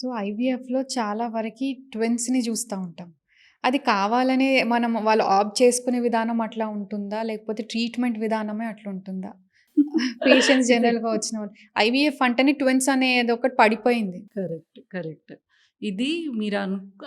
So, ఐవీఎఫ్‌లో చాలా వరకి ట్విన్స్‌ని చూస్తా ఉంటాం. అది కావాలనే మనం వాళ్ళు ఆప్ట్ చేసుకునే విధానం అట్లా ఉంటుందా? లేకపోతే ట్రీట్‌మెంట్ విధానమే అట్లుంటుందా? పేషెంట్స్ జనరల్‌గా వచ్చిన వాళ్ళు ఐవీఎఫ్ అంటేనే ట్విన్స్ అనేదొకటి పడిపోయింది. కరెక్ట్. కరెక్ట్. ఇది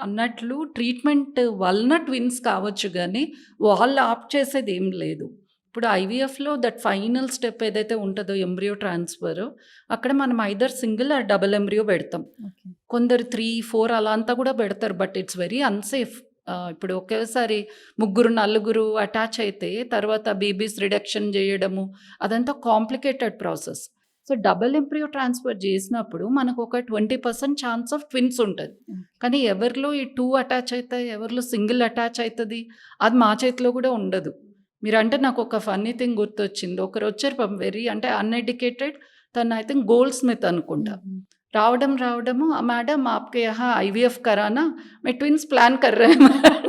అన్నట్లు ట్రీట్మెంట్ వలన ట్విన్స్ కావచ్చు గానీ, వాళ్ళు ఆప్ట్ చేసేదేం లేదు. ఇప్పుడు ఐవీఎఫ్‌లో దట్ ఫైనల్ స్టెప్ ఏదైతే ఉంటదో ఎంబ్రియో ట్రాన్స్‌ఫర్, అక్కడ మనం either single or double embryo పెడతాం. ఓకే. కొందరు 3, 4 అలా అంతా కూడా పెడతారు. But it's very unsafe. ఇప్పుడు ఒకేసారి ముగ్గురు, నలుగురు అటాచ్ అయితే తర్వాత బేబీస్ రిడక్షన్ జేయడము అదంతా complicated process. So, double embryo transfer జేసినప్పుడు మనకొక 20% ఛాన్స్ ఆఫ్ ట్విన్స్ ఉంటది. కానీ ఎవరిలో ఈ 2 అటాచ్ అయితాయి, ఎవరిలో సింగిల్ అటాచ్ అయితది, అది మా చేతిలో గూడా ఉండదు. మీరంటే నాకొక ఫన్నీ థింగ్ గుర్తొచ్చింది. ఒకరొచ్చారు పాపం వెరీ అంటే అన్‌ఎడ్యుకేటెడ్ తను ఐ థింక్ గోల్డ్ స్మిత్ అనుకుంటా. హుహు. రావడము మేడం आपके यहाँ ఐవీఎఫ్ कराना मैं ట్విన్స్ ప్లాన్ कर रहे हैं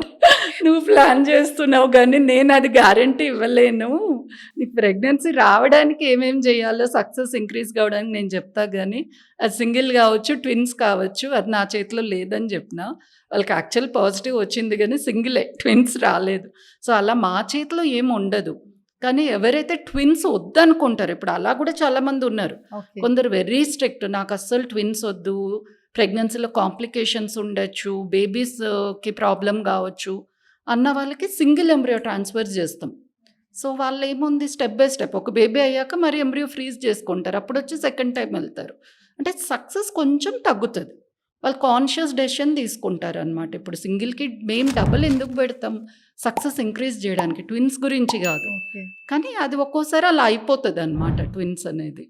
నువ్వు ప్లాన్ చేస్తున్నావు గానీ నేనది గ్యారంటీ ఇవ్వలేను. నీకు ప్రెగ్నెన్సీ రావడానికి ఏమేం చేయాలో సక్సెస్ ఇంక్రీజ్ కావడానికి నేను చెప్తా గానీ, అది సింగిల్ కావచ్చు, ట్విన్స్ కావచ్చు. అది నా చేతిలో లేదని చెప్పినా. వాళ్ళకి యాక్చువల్ పాజిటివ్ వచ్చింది గానీ సింగిలే. ట్విన్స్ రాలేదు. సో, అలా మా చేతిలో ఏముండదు. కానీ ఎవరైతే ట్విన్స్ వద్దనుకుంటారో ఇప్పుడు అలా కూడా చాలామందున్నారు. ఓకే. కొందరు వెరీ స్ట్రిక్ట్. నాకస్సలు ట్విన్స్ వద్దు. ప్రెగ్నెన్సీలో కాంప్లికేషన్స్ ఉండొచ్చు. బేబీస్‌కి ప్రాబ్లమ్ గావచ్చు. అన్న వాళ్ళకి సింగిల్ ఎంబ్రియో ట్రాన్స్‌ఫర్ జేస్తాం. సో, వాళ్ళేముంది స్టెప్ బై స్టెప్ ఒక బేబీ అయ్యాక మరి ఎంబ్రియో ఫ్రీజ్ చేసుకుంటారు. అప్పుడొచ్చి సెకండ్ టైమ్ ఎళ్తారు. అంటే సక్సెస్ కొంచెం తగ్గుతది. వాళ్ళు కాన్షియస్ డెసిషన్ తీసుకుంటారనమాట. ఇప్పుడు సింగిల్‌కి మేము డబుల్ ఎందుకు పెడతాం? సక్సెస్ ఇంక్రీజ్ జేయడానికి. ట్విన్స్ గురించి గాదు. ఓకే. కానీ అది ఒక్కోసారి అలా అయిపోతదనమాట ట్విన్స్ అనేది.